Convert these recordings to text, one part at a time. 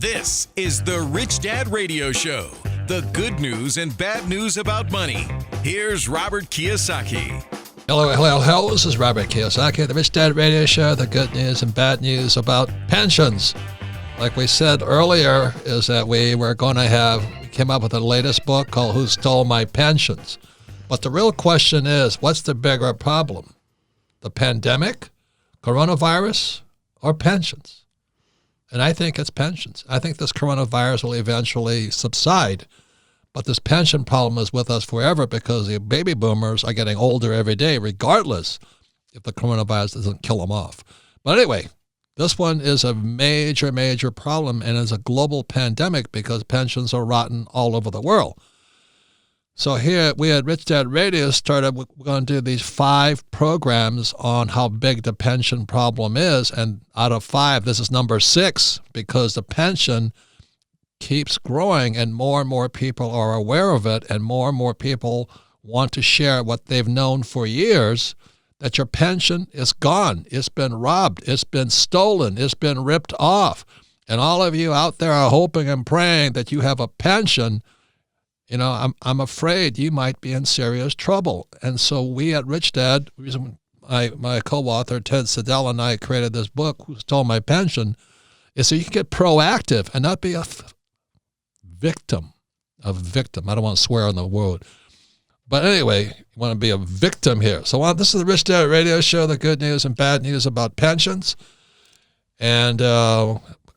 This is the Rich Dad Radio Show, the good news and bad news about money. Here's Robert Kiyosaki. Hello. This is Robert Kiyosaki, the Rich Dad Radio Show, the good news and bad news about pensions. Like we said earlier, is that we came up with the latest book called Who Stole My Pensions? But the real question is, what's the bigger problem? The pandemic, coronavirus, or pensions? And I think it's pensions. I think this coronavirus will eventually subside. But this pension problem is with us forever because the baby boomers are getting older every day, regardless if the coronavirus doesn't kill them off. But anyway, this one is a major problem, and it's a global pandemic because pensions are rotten all over the world. So here we at Rich Dad Radio we're going to do these 5 programs on how big the pension problem is. And out of 5, this is number 6 because the pension keeps growing and more people are aware of it, and more people want to share what they've known for years, that your pension is gone. It's been robbed. It's been stolen. It's been ripped off. And all of you out there are hoping and praying that you have a pension. You know, I'm afraid you might be in serious trouble. And so we at Rich Dad, the reason my co-author Ted Siedle and I created this book, Who Stole My Pension, is so you can get proactive and not be a victim. I don't want to swear on the word. But anyway, you want to be a victim here. So this is the Rich Dad Radio Show, the good news and bad news about pensions. And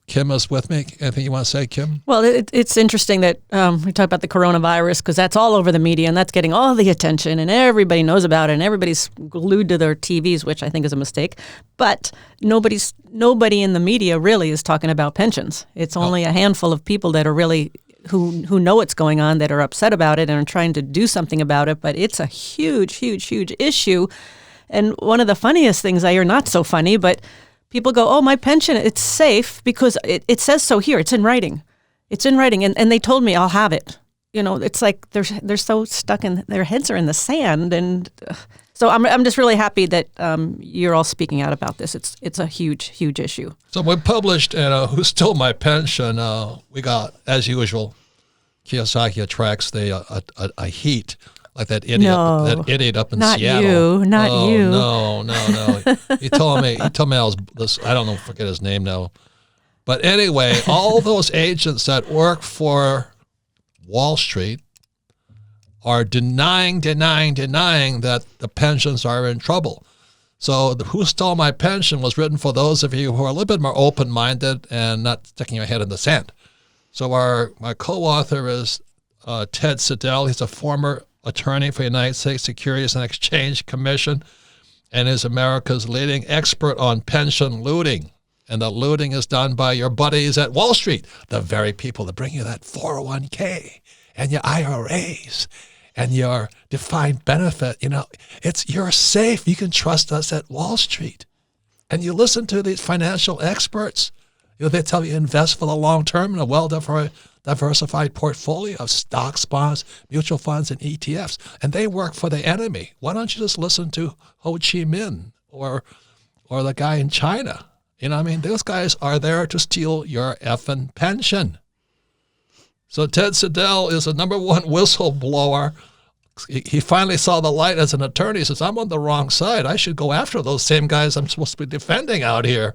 Kim is with me. Anything you want to say, Kim? Well, it's interesting that we talk about the coronavirus because that's all over the media and that's getting all the attention and everybody knows about it and everybody's glued to their TVs, which I think is a mistake. But nobody in the media really is talking about pensions. It's only a handful of people that are really who know what's going on, that are upset about it and are trying to do something about it. But it's a huge issue. And one of the funniest things I hear, not so funny, but people go, oh, my pension, it's safe because it says so here. It's in writing. And they told me I'll have it. You know, it's like they're so stuck in, their heads are in the sand. And so I'm just really happy that you're all speaking out about this. It's a huge issue. So we published in Who Stole My Pension, we got, as usual, Kiyosaki attracts a heat. Like that idiot up in Seattle. Not you. No. He told me I was this. I don't know, forget his name now. But anyway, all those agents that work for Wall Street are denying that the pensions are in trouble. So Who Stole My Pension was written for those of you who are a little bit more open-minded and not sticking your head in the sand. So my co-author is Ted Siedle. He's a former attorney for the United States Securities and Exchange Commission and is America's leading expert on pension looting. And the looting is done by your buddies at Wall Street, the very people that bring you that 401k and your IRAs and your defined benefit. You know, you're safe. You can trust us at Wall Street. And you listen to these financial experts. You know, they tell you invest for the long term in a well-diversified portfolio of stocks, bonds, mutual funds, and ETFs. And they work for the enemy. Why don't you just listen to Ho Chi Minh or the guy in China? You know what I mean? Those guys are there to steal your effing pension. So Ted Siedle is the number 1 whistleblower. He finally saw the light as an attorney. He says, I'm on the wrong side. I should go after those same guys I'm supposed to be defending out here.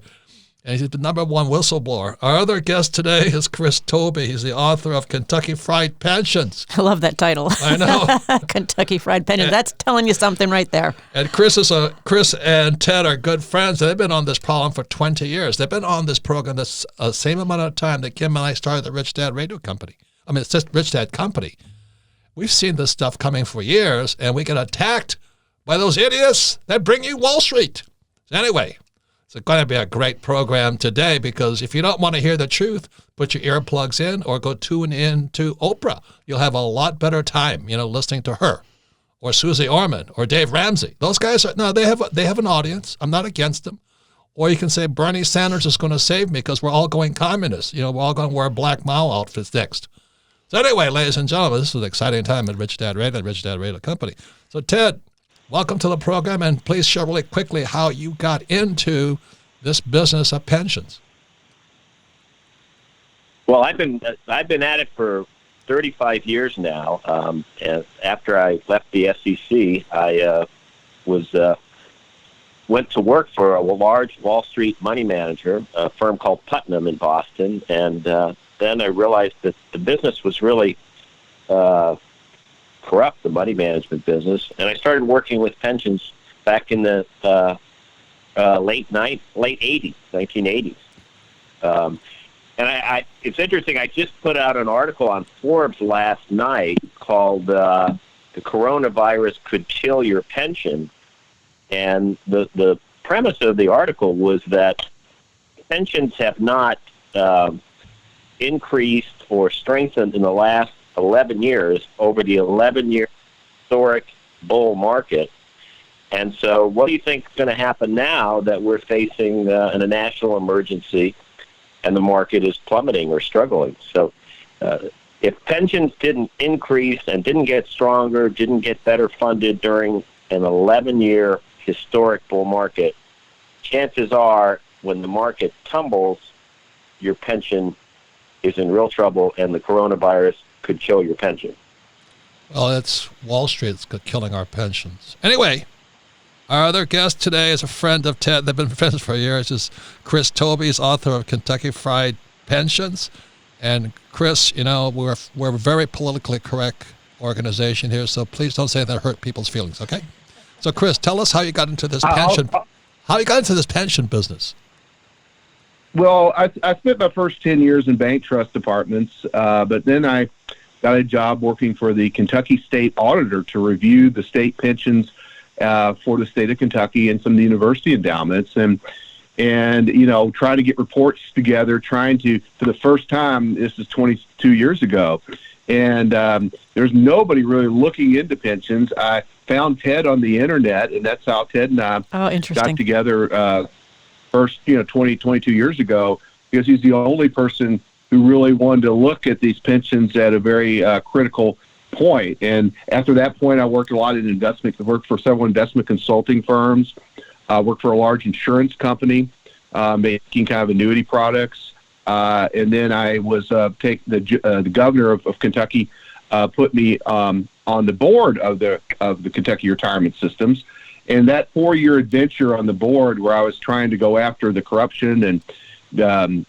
And he's the number 1 whistleblower. Our other guest today is Tobe. He's the author of Kentucky Fried Pensions. I love that title. I know. Kentucky Fried Pensions. That's telling you something right there. And Chris and Ted are good friends. They've been on this problem for 20 years. They've been on this program the same amount of time that Kim and I started the Rich Dad Radio Company. I mean, it's just Rich Dad Company. We've seen this stuff coming for years, and we get attacked by those idiots that bring you Wall Street. So anyway, it's going to be a great program today because if you don't want to hear the truth, put your earplugs in or go tune in to Oprah. You'll have a lot better time, listening to her or Susie Orman or Dave Ramsey. Those guys they have an audience. I'm not against them. Or you can say Bernie Sanders is going to save me because we're all going communist. We're all going to wear Black Mao outfits next. So anyway, ladies and gentlemen, this is an exciting time at Rich Dad Radio, Rich Dad Radio Company. So Ted, welcome to the program, and please share really quickly how you got into this business of pensions. Well, I've been at it for 35 years now. And after I left the SEC, I went to work for a large Wall Street money manager, a firm called Putnam in Boston, and then I realized that the business was really corrupt, the money management business, and I started working with pensions back in the late 80s, 1980s. And it's interesting, I just put out an article on Forbes last night called The Coronavirus Could Kill Your Pension. And the premise of the article was that pensions have not increased or strengthened in the last 11 years over the 11-year historic bull market. And so what do you think is going to happen now that we're facing a national emergency and the market is plummeting or struggling? So if pensions didn't increase and didn't get stronger, didn't get better funded during an 11-year historic bull market, chances are when the market tumbles, your our is in real trouble and the coronavirus could kill your pension. Well, it's Wall Street that's killing our pensions. Anyway, our other guest today is a friend of Ted. They've been friends for years. Is Chris Tobe, author of Kentucky Fried Pensions. And Chris, we're a very politically correct organization here, so please don't say that hurt people's feelings, okay? So, Chris, tell us how you got into this pension business. Well, I spent my first 10 years in bank trust departments, but then I got a job working for the Kentucky State Auditor to review the state pensions for the state of Kentucky and some of the university endowments, and try to get reports together, trying to, for the first time, this is 22 years ago, and there's nobody really looking into pensions. I found Ted on the internet, and that's how Ted and I got together first, 22 years ago, because he's the only person who really wanted to look at these pensions at a very critical point. And after that point, I worked a lot in investment. I worked for several investment consulting firms. I worked for a large insurance company, making kind of annuity products. And then I was the governor of Kentucky put me on the board of the Kentucky retirement systems. And that 4-year adventure on the board, where I was trying to go after the corruption and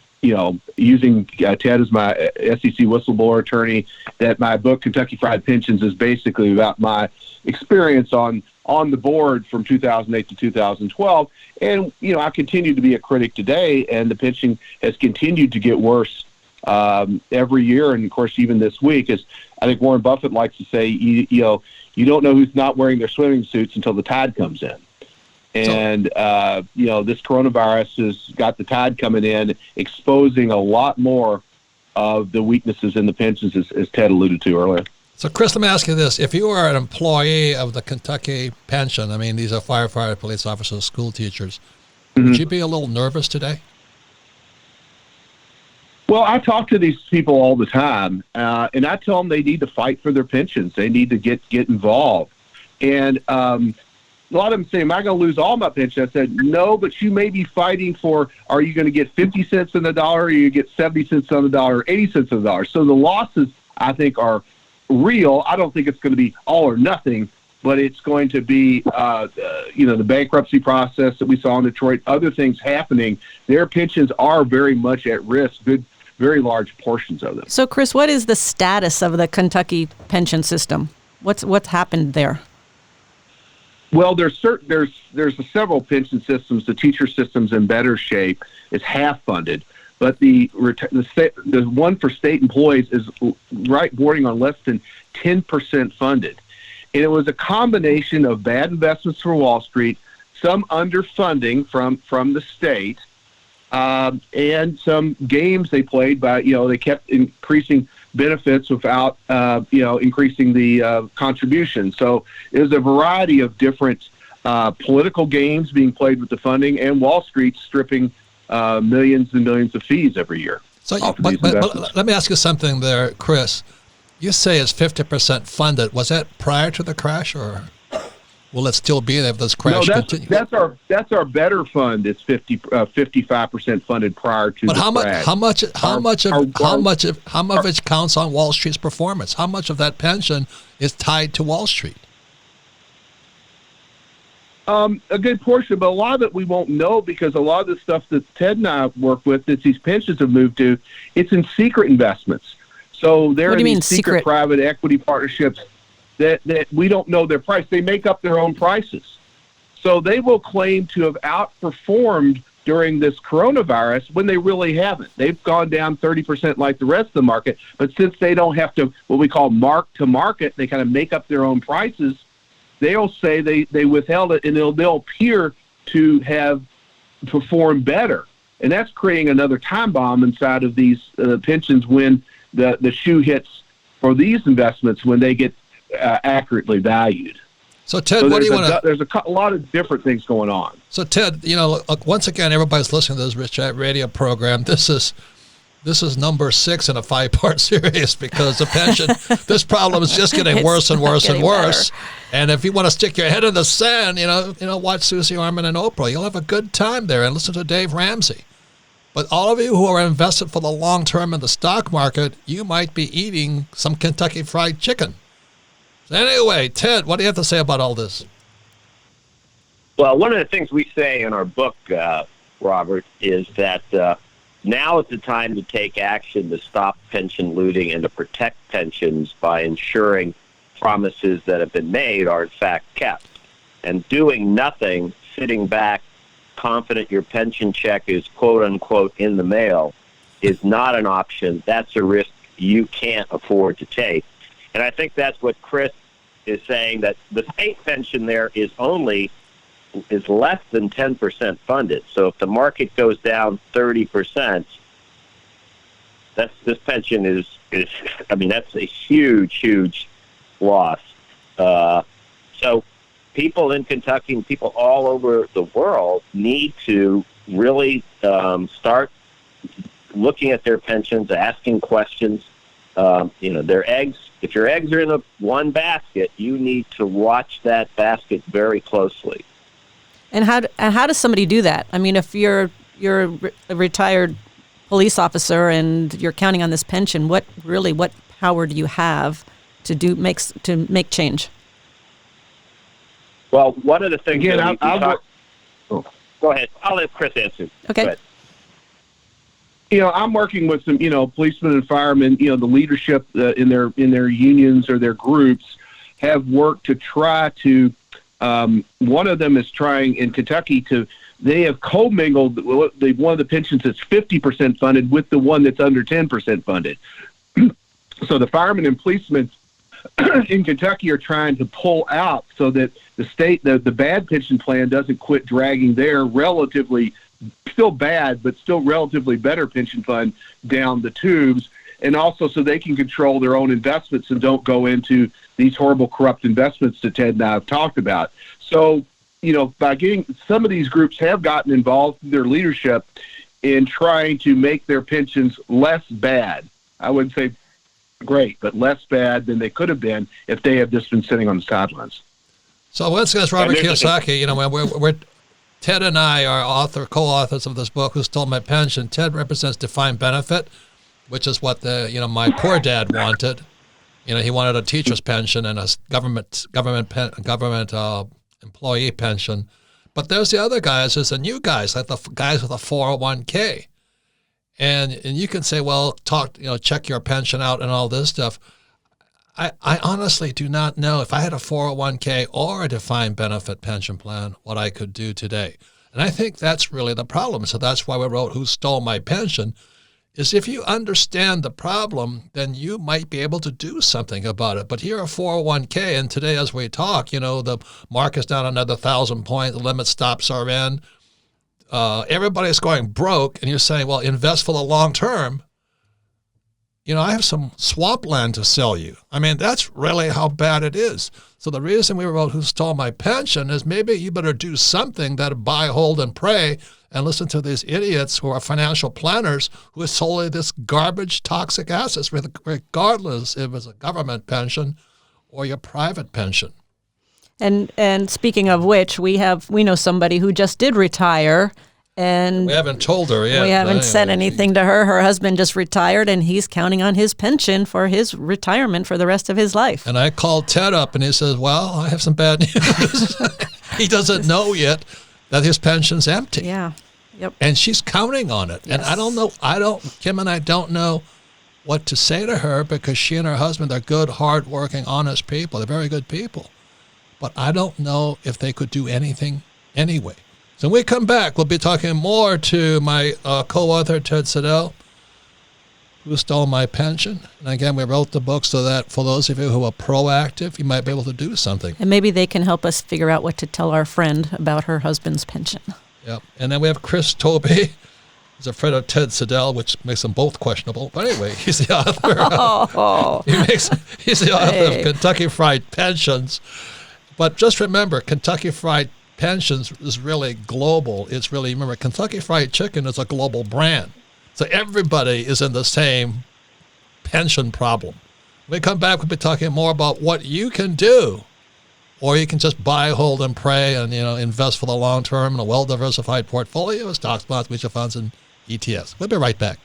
using Ted as my SEC whistleblower attorney, that my book, Kentucky Fried Pensions, is basically about my experience on the board from 2008 to 2012. And, I continue to be a critic today, and the pension has continued to get worse every year. And, of course, even this week, as I think Warren Buffett likes to say, you don't know who's not wearing their swimming suits until the tide comes in. And, this coronavirus has got the tide coming in, exposing a lot more of the weaknesses in the pensions, as Ted alluded to earlier. So, Chris, let me ask you this. If you were an employee of the Kentucky pension, I mean, these are firefighters, police officers, school teachers, would you be a little nervous today? Well, I talk to these people all the time, and I tell them they need to fight for their pensions. They need to get involved. And a lot of them say, am I going to lose all my pension? I said, no, but you may be fighting for, are you going to get 50 cents on the dollar, or you get 70 cents on the dollar, or 80 cents on the dollar? So the losses, I think, are real. I don't think it's going to be all or nothing, but it's going to be, the bankruptcy process that we saw in Detroit, other things happening. Their pensions are very much at risk, very large portions of them. So, Chris, what is the status of the Kentucky pension system? What's happened there? Well, there's several pension systems. The teacher system's in better shape. It's half funded, but the one for state employees is bordering on less than 10% funded. And it was a combination of bad investments for Wall Street, some underfunding from the state, and some games they played by, they kept increasing benefits without, increasing the contribution. So it was a variety of different political games being played with the funding, and Wall Street stripping millions and millions of fees every year. So, but let me ask you something there, Chris. You say it's 50% funded. Was that prior to the crash, or? Will it still be there if this crash continues? That's our better fund. It's 55% funded prior to the crash. How much of it counts on Wall Street's performance? How much of that pension is tied to Wall Street? A good portion, but a lot of it we won't know because a lot of the stuff that Ted and I work with that these pensions have moved to, it's in secret investments. So they're in these secret private equity partnerships that we don't know their price. They make up their own prices. So they will claim to have outperformed during this coronavirus when they really haven't. They've gone down 30% like the rest of the market, but since they don't have to, what we call mark to market, they kind of make up their own prices. They'll say they withheld it, and they'll appear to have performed better. And that's creating another time bomb inside of these pensions when the shoe hits for these investments when they get accurately valued. So, Ted, what do you want to... There's a lot of different things going on. So, Ted, once again, everybody's listening to this Rich Dad Radio program. This is number 6 in a 5-part series because the pension, this problem is just getting worse and worse and worse. Better. And if you want to stick your head in the sand, watch Susie Orman and Oprah. You'll have a good time there and listen to Dave Ramsey. But all of you who are invested for the long term in the stock market, you might be eating some Kentucky Fried Chicken. So anyway, Ted, what do you have to say about all this? Well, one of the things we say in our book, Robert, is that now is the time to take action to stop pension looting and to protect pensions by ensuring promises that have been made are in fact kept. And doing nothing, sitting back, confident your pension check is quote unquote in the mail, is not an option. That's a risk you can't afford to take. And I think that's what Chris is saying, that the state pension there is less than 10% funded. So if the market goes down 30%, this pension is that's a huge loss. So people in Kentucky and people all over the world need to really start looking at their pensions, asking questions. Their eggs. If your eggs are in one basket, you need to watch that basket very closely. And how does somebody do that? I mean, if you're a retired police officer and you're counting on this pension, what power do you have to make change? Well, one of the things again, go ahead. I'll let Chris answer. Okay. I'm working with some, policemen and firemen. The leadership in their unions or their groups have worked to try to. One of them is trying in Kentucky they have commingled one of the pensions that's 50% funded with the one that's under 10% funded. So the firemen and policemen in Kentucky are trying to pull out so that the state, the bad pension plan doesn't quit dragging their relatively still bad, but still relatively better pension fund down the tubes. And also so they can control their own investments and don't go into these horrible corrupt investments that Ted and I have talked about. So, by getting some of these groups have gotten involved in their leadership in trying to make their pensions less bad. I wouldn't say great, but less bad than they could have been if they had just been sitting on the sidelines. So let's ask Robert Kiyosaki. We're Ted and I are co-authors of this book, Who Stole My Pension. Ted represents defined benefit, which is what my poor dad wanted. He wanted a teacher's pension and a government employee pension. But there's the other guys. There's the new guys, like the guys with a 401k. And you can say, well, check your pension out and all this stuff. I honestly do not know if I had a 401k or a defined benefit pension plan, what I could do today. And I think that's really the problem. So that's why we wrote Who Stole My Pension, is if you understand the problem, then you might be able to do something about it. But here a 401k, and today as we talk, the market's down another 1,000 points, the limit stops are in. Everybody's going broke, and you're saying, well, invest for the long term. I have some swampland to sell you. I mean, that's really how bad it is. So the reason we wrote Who Stole My Pension is maybe you better do something that buy, hold, and pray and listen to these idiots who are financial planners who are solely this garbage, toxic assets, regardless if it's a government pension or your private pension. And speaking of which, we know somebody who just did retire, and we haven't told her yet. We haven't said anything to her. Her husband just retired, and he's counting on his pension for his retirement for the rest of his life. And I called Ted up, and he says, "Well, I have some bad news." He doesn't know yet that his pension's empty. Yeah. Yep. And she's counting on it. Yes. And I don't know. Kim and I don't know what to say to her, because she and her husband are good, hard-working, honest people. They're very good people. But I don't know if they could do anything anyway. So when we come back, we'll be talking more to my co-author, Ted Siedle, Who Stole My Pension. And again, we wrote the book so that for those of you who are proactive, you might be able to do something. And maybe they can help us figure out what to tell our friend about her husband's pension. Yep. And then we have Chris Tobe. He's a friend of Ted Siedle, which makes them both questionable. But anyway, he's the author. He's the author of Kentucky Fried Pensions. But just remember, Kentucky Fried Pensions is really global. Remember, Kentucky Fried Chicken is a global brand. So everybody is in the same pension problem. When we come back, we'll be talking more about what you can do. Or you can just buy, hold, and pray and, invest for the long term in a well-diversified portfolio of stocks, bonds, mutual funds, and ETFs. We'll be right back.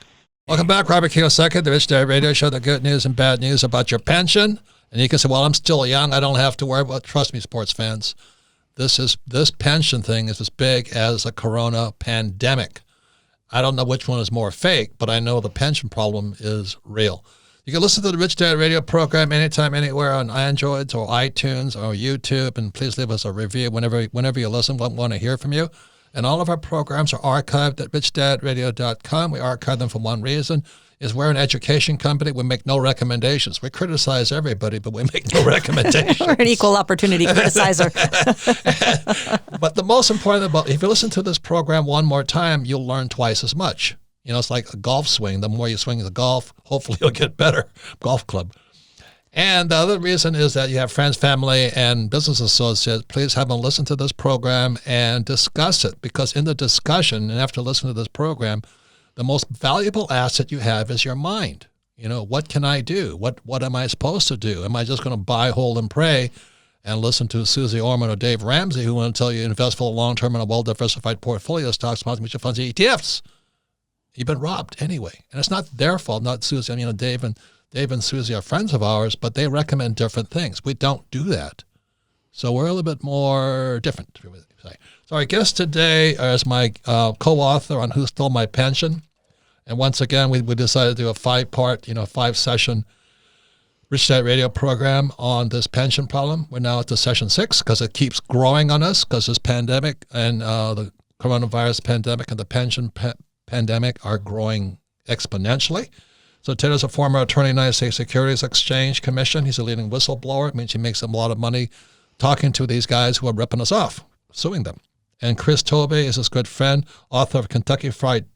Welcome back. Robert Kiyosaki, the Rich Dad Radio Show, the good news and bad news about your pension. And you can say, well, I'm still young. I don't have to worry about. Trust me, sports fans. This pension thing is as big as a corona pandemic. I don't know which one is more fake, but I know the pension problem is real. You can listen to the Rich Dad Radio program anytime, anywhere on Androids or iTunes or YouTube, and please leave us a review whenever you listen. We want to hear from you. And all of our programs are archived at richdadradio.com. We archive them for one reason, is we're an education company. We make no recommendations. We criticize everybody, but we make no recommendations. We're an equal opportunity criticizer. But the most important about, if you listen to this program one more time, you'll learn twice as much. It's like a golf swing. The more you swing the golf, hopefully you'll get better. Golf club. And the other reason is that you have friends, family, and business associates. Please have them listen to this program and discuss it, because in the discussion and after listening to this program, the most valuable asset you have is your mind. What can I do? What am I supposed to do? Am I just going to buy, hold, and pray and listen to Susie Orman or Dave Ramsey, who want to tell you invest for the long term in a well-diversified portfolio of stocks, bonds, mutual funds, and ETFs? You've been robbed anyway. And it's not their fault, not Susie. Dave and Susie are friends of ours, but they recommend different things. We don't do that. So we're a little bit more different. So our guest today is my co-author on Who Stole My Pension. And once again, we decided to do a 5-part, 5-session Rich Dad Radio program on this pension problem. We're now at the session 6 because it keeps growing on us, because this pandemic and the coronavirus pandemic and the pension pandemic are growing exponentially. So Ted is a former attorney in the United States Securities Exchange Commission. He's a leading whistleblower. It means he makes a lot of money talking to these guys who are ripping us off, suing them. And Chris Tobe is his good friend, author of Kentucky Fried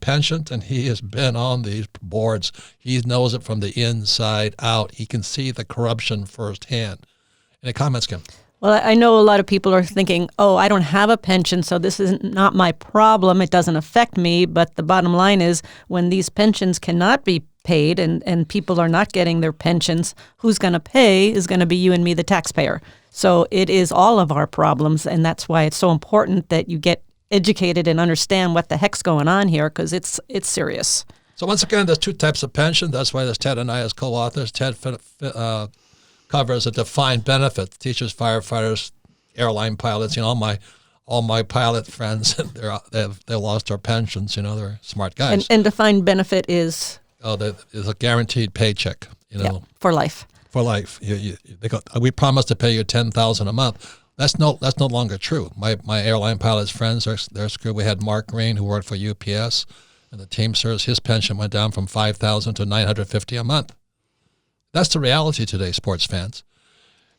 Pensions, and he has been on these boards. He knows it from the inside out. He can see the corruption firsthand. Any comments, Kim? Well, I know a lot of people are thinking, oh, I don't have a pension, so this is not my problem. It doesn't affect me. But the bottom line is, when these pensions cannot be paid and people are not getting their pensions, who's going to pay is going to be you and me, the taxpayer. So it is all of our problems, and that's why it's so important that you get educated and understand what the heck's going on here, because it's serious. So once again, there's 2 types of pension. That's why there's Ted and I as co-authors. Ted covers a defined benefit. Teachers, firefighters, airline pilots, all my pilot friends, they lost their pensions. They're smart guys. And defined benefit is? There's a guaranteed paycheck. For life. For life. We promise to pay you $10,000 a month. That's no longer true. My airline pilots friends, they're screwed. We had Mark Green, who worked for UPS, and the Teamsters. His pension went down from $5,000 to $950 a month. That's the reality today, sports fans.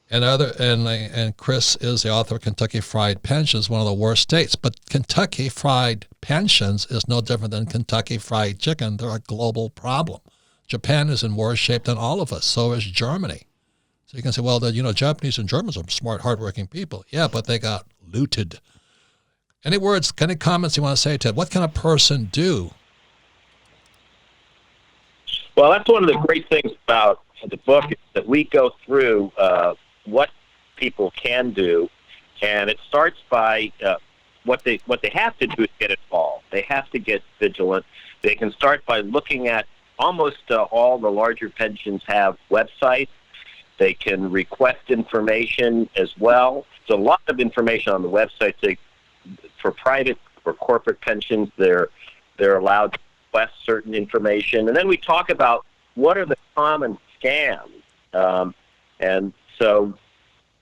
And Chris is the author of Kentucky Fried Pensions, one of the worst states. But Kentucky Fried Pensions is no different than Kentucky Fried Chicken. They're a global problem. Japan is in worse shape than all of us. So is Germany. So you can say, well, Japanese and Germans are smart, hardworking people. Yeah, but they got looted. Any words, any comments you want to say, Ted? What can a person do? Well, that's one of the great things about the book, is that we go through what people can do, and it starts by what they have to do is get involved. They have to get vigilant. They can start by looking at almost all the larger pensions have websites. They can request information as well. There's a lot of information on the website. For private or corporate pensions, they're allowed to request certain information. And then we talk about what are the common scams. And so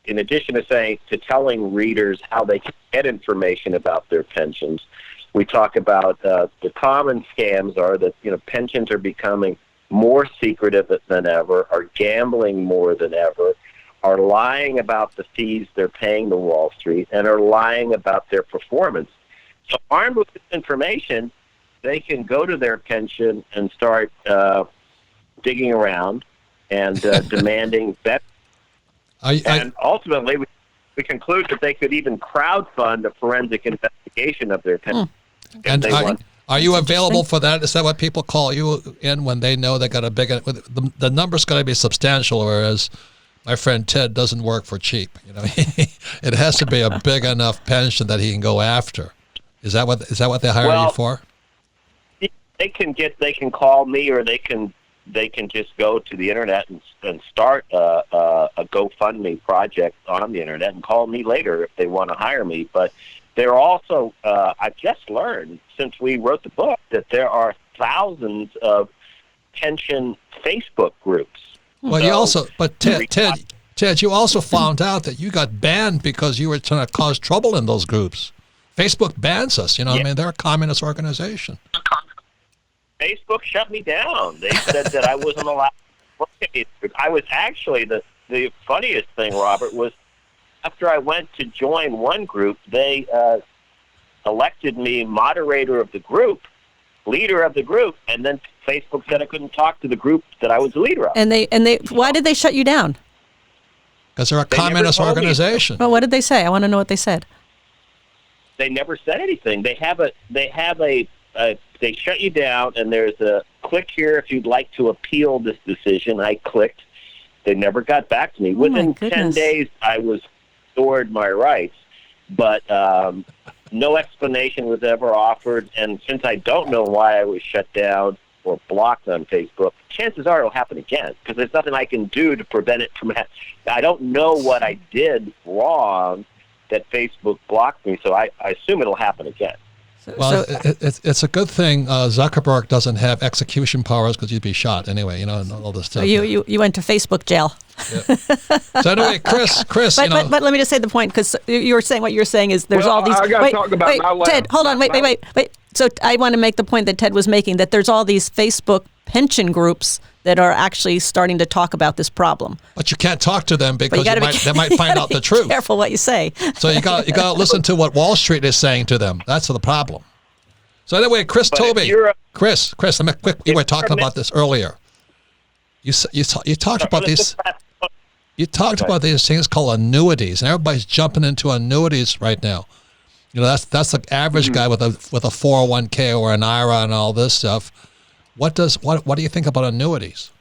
in addition to telling readers how they can get information about their pensions, we talk about the common scams are that pensions are becoming more secretive than ever, are gambling more than ever, are lying about the fees they're paying to Wall Street, and are lying about their performance. So armed with this information, they can go to their pension and start digging around and demanding better. And ultimately, we conclude that they could even crowdfund a forensic investigation of their pension. And are you available for that? Is that what people call you in when they know they got a big? The number's got to be substantial, whereas my friend Ted doesn't work for cheap. It has to be a big enough pension that he can go after. Is that what they hire you for? They can call me, or they can just go to the internet and start a GoFundMe project on the internet and call me later if they want to hire me. But there are also, I've just learned since we wrote the book that there are thousands of pension Facebook groups. Well, Ted, you also found out that you got banned because you were trying to cause trouble in those groups. Facebook bans us. I mean, they're a communist organization. Facebook shut me down. They said that I wasn't allowed to work at it. I was actually, the funniest thing, Robert, was after I went to join one group, they elected me moderator of the group, leader of the group, and then Facebook said I couldn't talk to the group that I was the leader of. And they why did they shut you down? Because they're a communist organization. Well, what did they say? I want to know what they said. They never said anything. They shut you down, and there's a click here if you'd like to appeal this decision. I clicked. They never got back to me. Within 10 days, I was restored my rights, but no explanation was ever offered. And since I don't know why I was shut down or blocked on Facebook, chances are it'll happen again because there's nothing I can do to prevent it from happening. I don't know what I did wrong that Facebook blocked me, so I assume it'll happen again. Well, it's a good thing Zuckerberg doesn't have execution powers because you'd be shot anyway, and all this stuff. So you went to Facebook jail. Yeah. So anyway, Chris, but let me just say the point, because you were saying what you're saying is there's all these. I got to talk about my lab. Ted, hold on, wait. So I want to make the point that Ted was making, that there's all these Facebook pension groups that are actually starting to talk about this problem. But you can't talk to them because they might find out the truth. Be careful what you say. So you got to listen to what Wall Street is saying to them. That's the problem. So anyway, Tobe, Chris, we were talking about this earlier. You talked about these. You talked about these things called annuities, and everybody's jumping into annuities right now. That's the average guy with a 401k or an IRA and all this stuff. What do you think about annuities?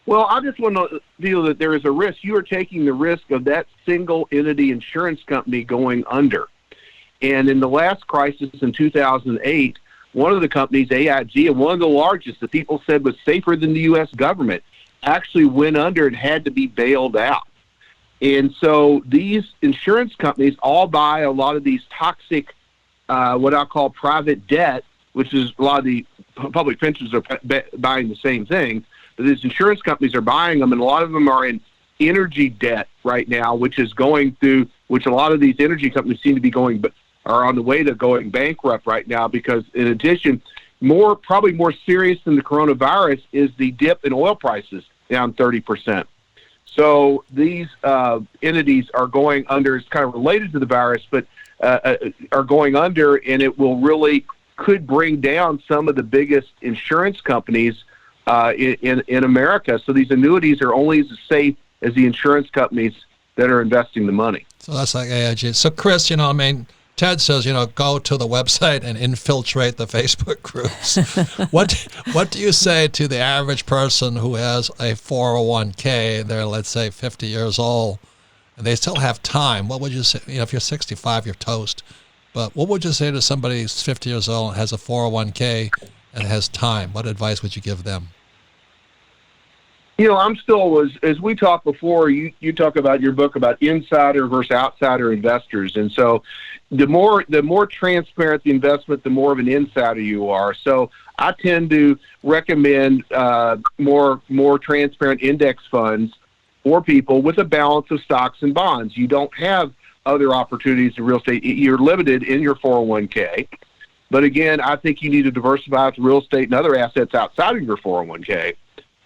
Well, I just want to feel that there is a risk. You are taking the risk of that single entity insurance company going under. And in the last crisis in 2008, one of the companies, AIG, and one of the largest that people said was safer than the U.S. government, actually went under and had to be bailed out. And so these insurance companies all buy a lot of these toxic, what I call private debt, which is a lot of the public pensions are buying the same thing. But these insurance companies are buying them, and a lot of them are in energy debt right now, which a lot of these energy companies seem to be are on the way to going bankrupt right now, because in addition, probably more serious than the coronavirus is the dip in oil prices, down 30%. So these entities are going under. It's kind of related to the virus, but are going under, and it could bring down some of the biggest insurance companies in America. So these annuities are only as safe as the insurance companies that are investing the money. So that's like AIG. So Chris, Ted says, go to the website and infiltrate the Facebook groups. What do you say to the average person who has a 401k? They're, let's say, 50 years old, and they still have time. What would you say? If you're 65, you're toast. But what would you say to somebody who's 50 years old and has a 401k and has time? What advice would you give them? I'm still, as we talked before, you talk about your book about insider versus outsider investors. And so the more transparent the investment, the more of an insider you are. So I tend to recommend more transparent index funds for people with a balance of stocks and bonds. You don't have other opportunities in real estate. You're limited in your 401k. But again, I think you need to diversify with real estate and other assets outside of your 401k.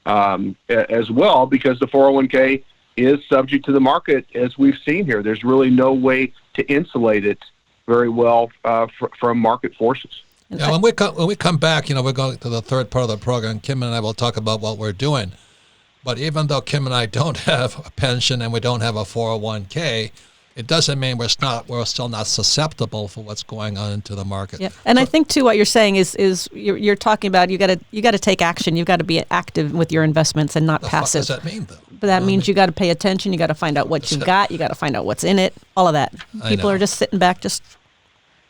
As well, because the 401k is subject to the market, as we've seen here. There's really no way to insulate it very well from market forces. Yeah, when we come back, we're going to the third part of the program. Kim and I will talk about what we're doing. But even though Kim and I don't have a pension and we don't have a 401k, it doesn't mean we're still not susceptible for what's going on into the market. Yeah, and I think too, what you're saying is you're talking about you got to take action. You got to be active with your investments and not passive. What does that mean, though? But that means you got to pay attention. You got to find out what you got. You got to find out what's in it. All of that. People are just sitting back, just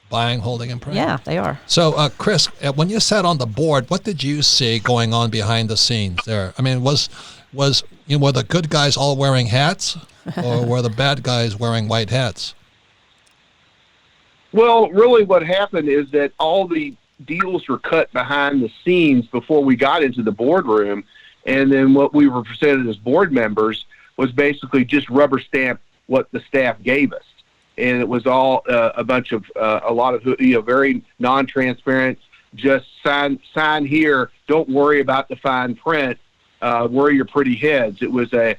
buying, holding, and praying. Yeah, they are. So, Chris, when you sat on the board, what did you see going on behind the scenes there? I mean, were the good guys all wearing hats? Or were the bad guys wearing white hats? Well, really what happened is that all the deals were cut behind the scenes before we got into the boardroom, and then what we were presented as board members was basically just rubber stamp what the staff gave us. And it was all a lot of very non-transparent, just sign here, don't worry about the fine print, worry your pretty heads. It was a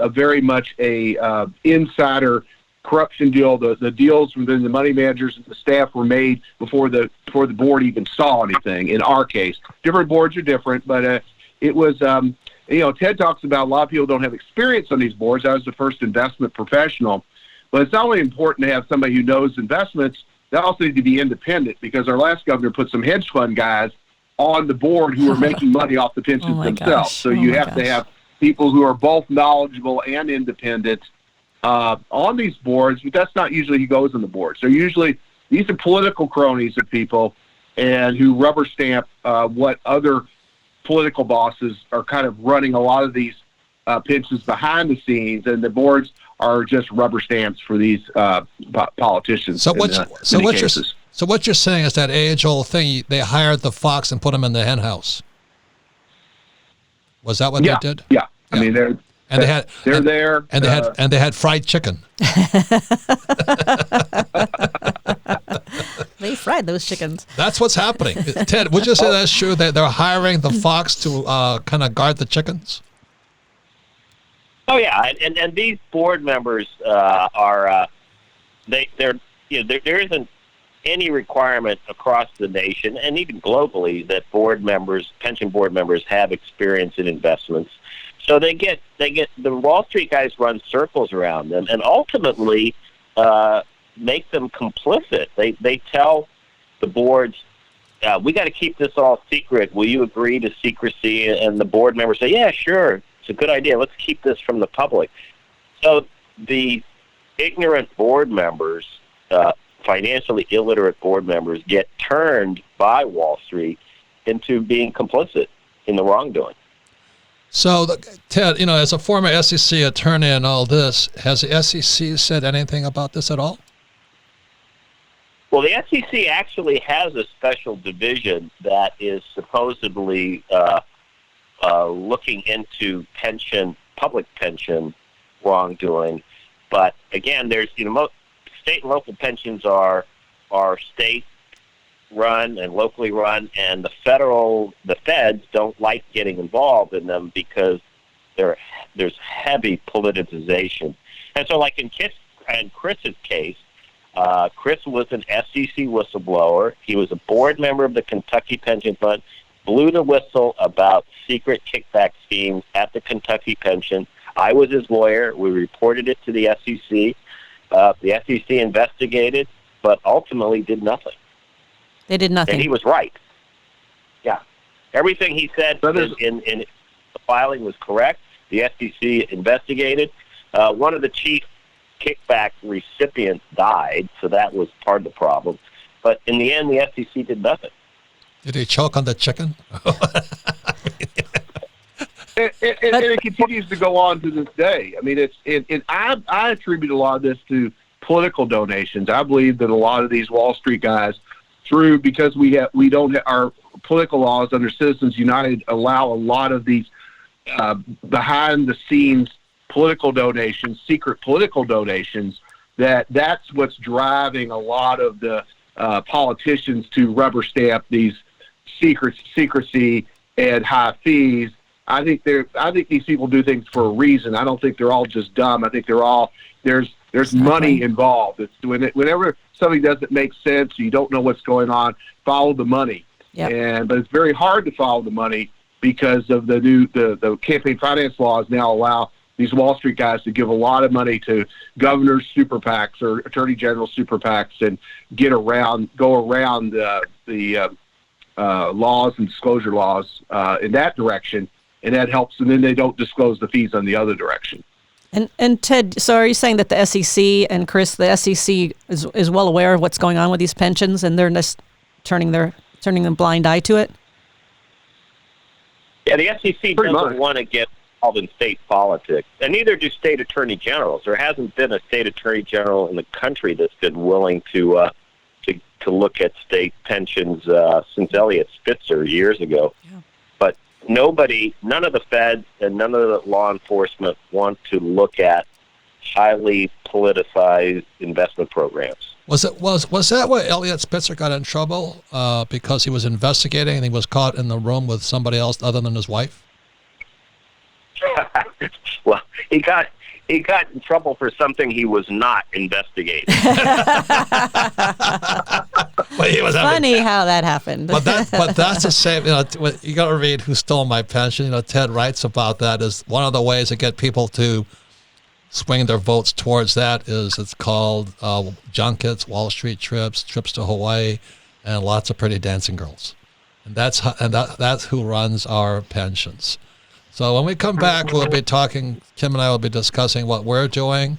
very much a insider corruption deal. The deals within the money managers and the staff were made before the board even saw anything. In our case, different boards are different, but it was Ted talks about a lot of people don't have experience on these boards. I was the first investment professional, but it's not only important to have somebody who knows investments. They also need to be independent, because our last governor put some hedge fund guys on the board who were making money off the pensions themselves. So you have to have people who are both knowledgeable and independent on these boards, but that's not usually who goes on the boards. So usually these are political cronies of people and who rubber stamp what other political bosses are kind of running a lot of these pensions behind the scenes, and the boards are just rubber stamps for these politicians. So what you're saying is that age-old thing, they hired the fox and put him in the hen house. Was that what they did? Yeah. I mean, they had fried chicken. They fried those chickens. That's what's happening. Ted, would you say that's true, that they're hiring the fox to kind of guard the chickens? Oh yeah, and these board members there isn't any requirement across the nation and even globally that pension board members have experience in investments. So they get the Wall Street guys run circles around them and ultimately make them complicit. They tell the boards, we got to keep this all secret. Will you agree to secrecy? And the board members say, yeah, sure. It's a good idea. Let's keep this from the public. So the ignorant board members, financially illiterate board members, get turned by Wall Street into being complicit in the wrongdoing. So, Ted, as a former SEC attorney and all this, has the SEC said anything about this at all? Well, the SEC actually has a special division that is supposedly looking into public pension wrongdoing. But again, there's state and local pensions are state-run and locally run, and the feds don't like getting involved in them because there's heavy politicization. And so, like in Chris's case, Chris was an SEC whistleblower. He was a board member of the Kentucky Pension Fund, blew the whistle about secret kickback schemes at the Kentucky Pension. I was his lawyer. We reported it to the SEC. The SEC investigated. but ultimately did nothing. They did nothing. And he was right. Yeah. Everything he said in the filing was correct. The SEC investigated. One of the chief kickback recipients died, so that was part of the problem. But in the end, the SEC did nothing. Did he choke on the chicken? And it continues to go on to this day. I mean, I attribute a lot of this to political donations. I believe that a lot of these Wall Street guys, because our political laws under Citizens United allow a lot of these behind the scenes political donations, secret political donations. That's what's driving a lot of the politicians to rubber stamp these secrecy and high fees. I think these people do things for a reason. I don't think they're all just dumb. I think there's money involved. It's whenever something doesn't make sense, you don't know what's going on, follow the money. Yep. But it's very hard to follow the money because of the campaign finance laws now allow these Wall Street guys to give a lot of money to governors' super PACs or attorney general super PACs and go around the laws and disclosure laws in that direction. And that helps, and then they don't disclose the fees on the other direction. And Ted, so are you saying that the SEC and Chris, the SEC is well aware of what's going on with these pensions, and they're just turning a blind eye to it? Yeah, the SEC doesn't want to get involved in state politics, and neither do state attorney generals. There hasn't been a state attorney general in the country that's been willing to look at state pensions since Eliot Spitzer years ago. Yeah. But none of the feds and none of the law enforcement want to look at highly politicized investment programs. Was that why Eliot Spitzer got in trouble because he was investigating and he was caught in the room with somebody else other than his wife? Well, he got in trouble for something he was not investigating. Funny how that happened. But that's the same. You got to read Who Stole My Pension. Ted writes about that as one of the ways to get people to swing their votes towards that is it's called junkets, Wall Street trips to Hawaii, and lots of pretty dancing girls. And that's who runs our pensions. So when we come back, we'll be talking. Kim and I will be discussing what we're doing.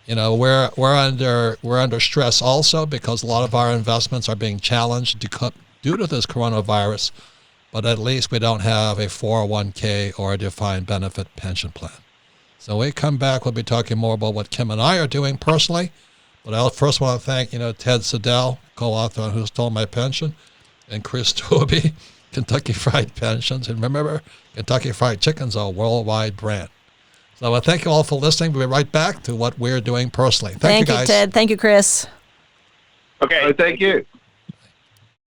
We're under stress also because a lot of our investments are being challenged due to this coronavirus. But at least we don't have a 401k or a defined benefit pension plan. So when we come back, we'll be talking more about what Kim and I are doing personally. But I first want to thank Ted Siedle, co-author on Who Stole My Pension, and Chris Tobe, Kentucky Fried Pensions. And remember, Kentucky Fried Chicken's a worldwide brand. So thank you all for listening. We'll be right back to what we're doing personally. Thank you, guys. Thank you, Ted. Thank you, Chris. Okay, thank you.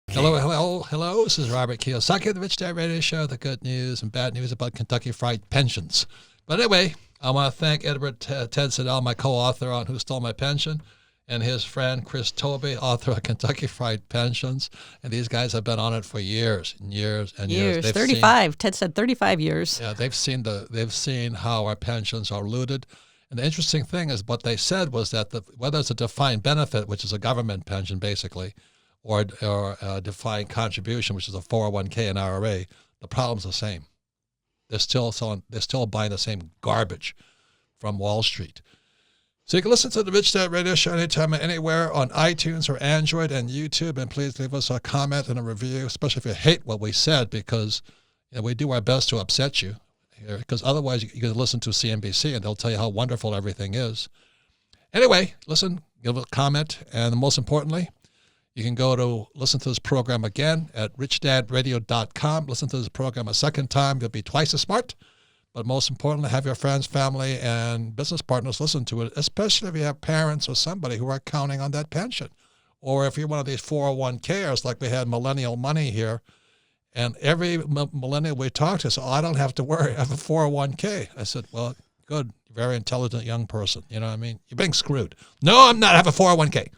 Hello. This is Robert Kiyosaki, the Rich Dad Radio Show, the good news and bad news about Kentucky Fried Pensions. But anyway, I want to thank Ted Siedle, my co-author on Who Stole My Pension, and his friend Chris Tobe, author of Kentucky Fried Pensions. And these guys have been on it for years and years and years. 35. Ted said 35 years. Yeah, they've seen how our pensions are looted. And the interesting thing is what they said was that whether it's a defined benefit, which is a government pension basically, or a defined contribution, which is a 401k and IRA, the problem's the same. They're still buying the same garbage from Wall Street. So you can listen to the Rich Dad Radio Show anytime and anywhere on iTunes or Android and YouTube. And please leave us a comment and a review, especially if you hate what we said, because we do our best to upset you. Because otherwise you can listen to CNBC and they'll tell you how wonderful everything is. Anyway, listen, give a comment, and most importantly, you can go to listen to this program again at richdadradio.com. Listen to this program a second time. You'll be twice as smart. But most importantly, have your friends, family, and business partners listen to it, especially if you have parents or somebody who are counting on that pension. Or if you're one of these 401kers, like we had Millennial Money here, and every millennial we talked to said, I don't have to worry. I have a 401k. I said, well, good, very intelligent young person. You know what I mean? You're being screwed. No, I'm not. I have a 401k.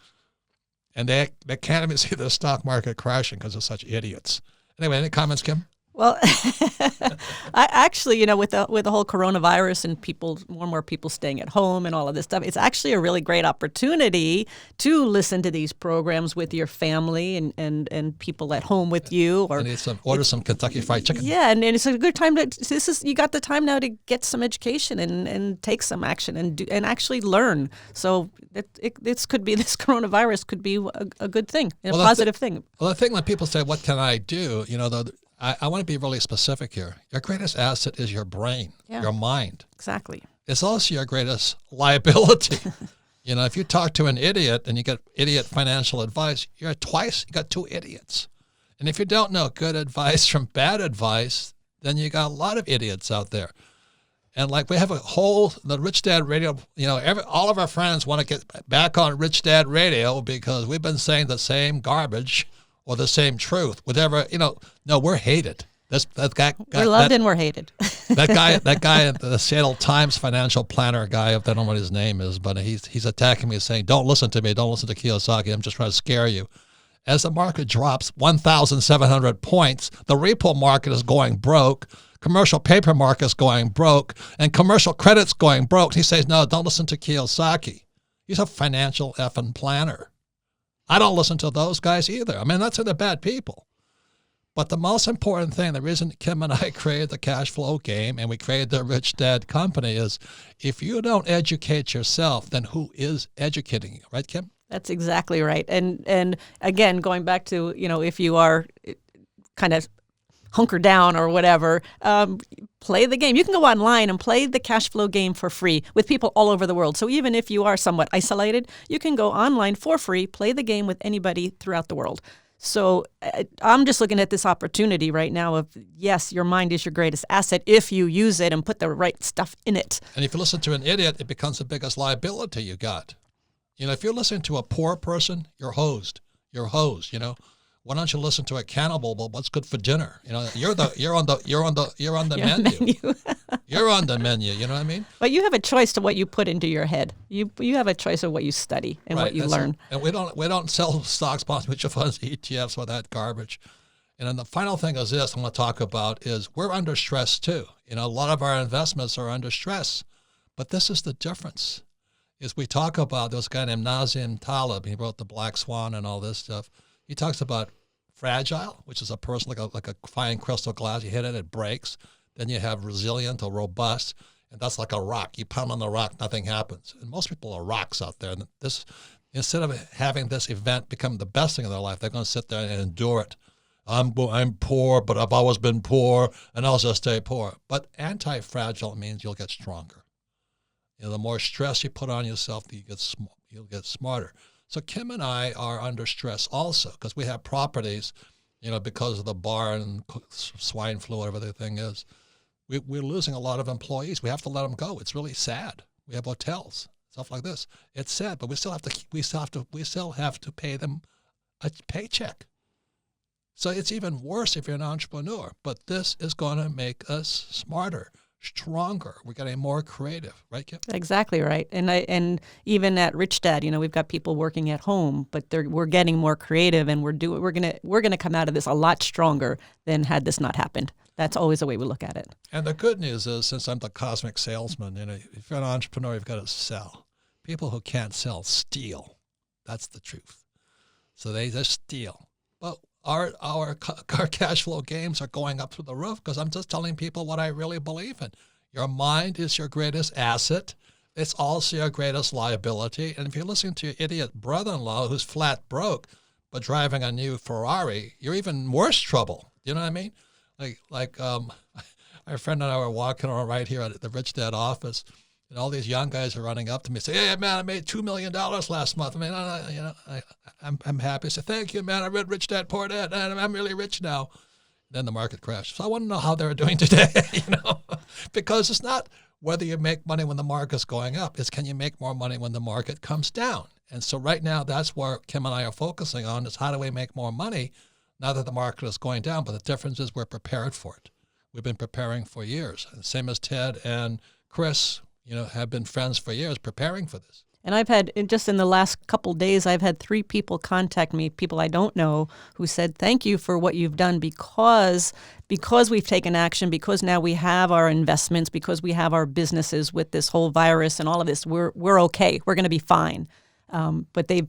And they can't even see the stock market crashing because they're such idiots. Anyway, any comments, Kim? Well, I actually, with the whole coronavirus and more and more people staying at home and all of this stuff, it's actually a really great opportunity to listen to these programs with your family and people at home with you. Or order some Kentucky Fried Chicken. Yeah, and it's a good time you got the time now to get some education and take some action and actually learn. So this coronavirus could be a good thing, a positive thing. Well, the thing when people say, "What can I do?" I want to be really specific here. Your greatest asset is your brain, your mind. Exactly. It's also your greatest liability. If you talk to an idiot and you get idiot financial advice, you got two idiots. And if you don't know good advice from bad advice, then you got a lot of idiots out there. And like we have the Rich Dad Radio, all of our friends want to get back on Rich Dad Radio because we've been saying the same garbage or the same truth, whatever, no, we're hated. That guy, we're loved and we're hated. that guy, the Siedle Times financial planner guy, I don't know what his name is, but he's attacking me saying, don't listen to me, don't listen to Kiyosaki, I'm just trying to scare you. As the market drops 1,700 points, the repo market is going broke, commercial paper market is going broke, and commercial credit's going broke. He says, no, don't listen to Kiyosaki. He's a financial effing planner. I don't listen to those guys either. I mean, they're bad people. But the most important thing, the reason Kim and I created the cash flow game and we created the Rich Dad Company is if you don't educate yourself, then who is educating you? Right, Kim? That's exactly right. And again, going back to, if you are kind of hunker down or whatever, play the game. You can go online and play the cash flow game for free with people all over the world. So even if you are somewhat isolated, you can go online for free, play the game with anybody throughout the world. So I'm just looking at this opportunity right now of, yes, your mind is your greatest asset if you use it and put the right stuff in it. And if you listen to an idiot, it becomes the biggest liability you got. If you're listening to a poor person, you're hosed. Why don't you listen to a cannibal? Well, what's good for dinner? You're on the menu. You're on the menu. You know what I mean? But you have a choice to what you put into your head. You have a choice of what you study and what you learn. And we don't sell stocks, bonds, mutual funds, ETFs, with that garbage. And then the final thing is this I want to talk about is we're under stress too. A lot of our investments are under stress, but this is the difference. Is we talk about this guy named Nassim Taleb. He wrote The Black Swan and all this stuff. He talks about fragile, which is a person like a fine crystal glass. You hit it, it breaks. Then you have resilient or robust, and that's like a rock. You pound on the rock, nothing happens. And most people are rocks out there. And this, instead of having this event become the best thing in their life, they're going to sit there and endure it. I'm poor, but I've always been poor, and I'll just stay poor. But anti-fragile means you'll get stronger. The more stress you put on yourself, you'll get smarter. So Kim and I are under stress also because we have properties, because of the barn, swine flu, whatever the thing is. We're losing a lot of employees. We have to let them go. It's really sad. We have hotels, stuff like this. It's sad, but we still have to pay them a paycheck. So it's even worse if you're an entrepreneur. But this is going to make us smarter, stronger. We're getting more creative, right, Kim? Exactly right. And even at Rich Dad, we've got people working at home, but we're getting more creative, and we're gonna come out of this a lot stronger than had this not happened. That's always the way we look at it. And the good news is, since I'm the cosmic salesman, if you're an entrepreneur, you've got to sell. People who can't sell steal. That's the truth. So they just steal. But our cash flow games are going up through the roof because I'm just telling people what I really believe in. Your mind is your greatest asset. It's also your greatest liability. And if you're listening to your idiot brother-in-law who's flat broke but driving a new Ferrari, you're even worse trouble. You know what I mean? Like my friend and I were walking around right here at the Rich Dad office, and all these young guys are running up to me and say, "Hey, man, I made $2 million last month. I mean, I'm happy." I say, "Thank you, man. I read Rich Dad, Poor Dad, and I'm really rich now." Then the market crashed. So I want to know how they're doing today, because it's not whether you make money when the market's going up. It's can you make more money when the market comes down? And so right now, that's where Kim and I are focusing on is how do we make more money now that the market is going down? But the difference is we're prepared for it. We've been preparing for years. And same as Ted and Chris, have been friends for years preparing for this. And I've had, just in the last couple days, I've had 3 people contact me, people I don't know, who said, thank you for what you've done because we've taken action, because now we have our investments, because we have our businesses with this whole virus and all of this, we're okay. We're going to be fine. But they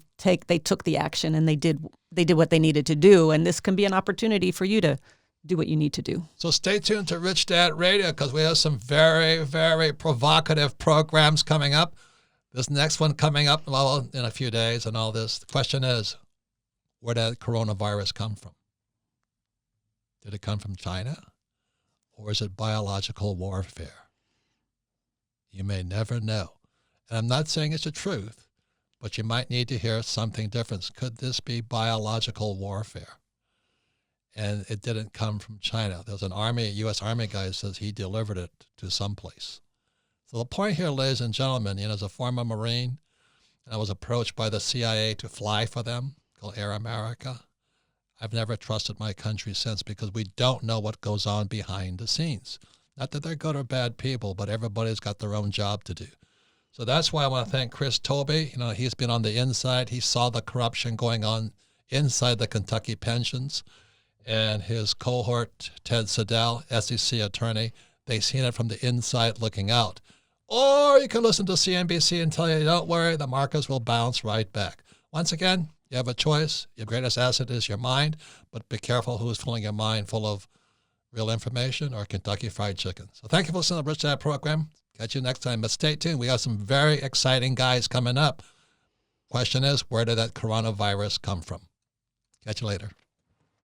took the action and they did what they needed to do. And this can be an opportunity for you to do what you need to do. So stay tuned to Rich Dad Radio because we have some very, very provocative programs coming up. This next one coming up in a few days and all this. The question is, where did coronavirus come from? Did it come from China? Or is it biological warfare? You may never know. And I'm not saying it's the truth, but you might need to hear something different. Could this be biological warfare? And it didn't come from China. There's an U.S. Army guy who says he delivered it to someplace. So the point here, ladies and gentlemen, as a former Marine, I was approached by the CIA to fly for them, called Air America. I've never trusted my country since because we don't know what goes on behind the scenes. Not that they're good or bad people, but everybody's got their own job to do. So that's why I want to thank Chris Tobe. He's been on the inside. He saw the corruption going on inside the Kentucky pensions. And his cohort, Ted Siedle, SEC attorney, they've seen it from the inside looking out. Or you can listen to CNBC and tell you, don't worry, the markets will bounce right back. Once again, you have a choice. Your greatest asset is your mind, but be careful who's filling your mind full of real information or Kentucky Fried Chicken. So thank you for listening to the Rich Dad program. Catch you next time, but stay tuned. We got some very exciting guys coming up. Question is, where did that coronavirus come from? Catch you later.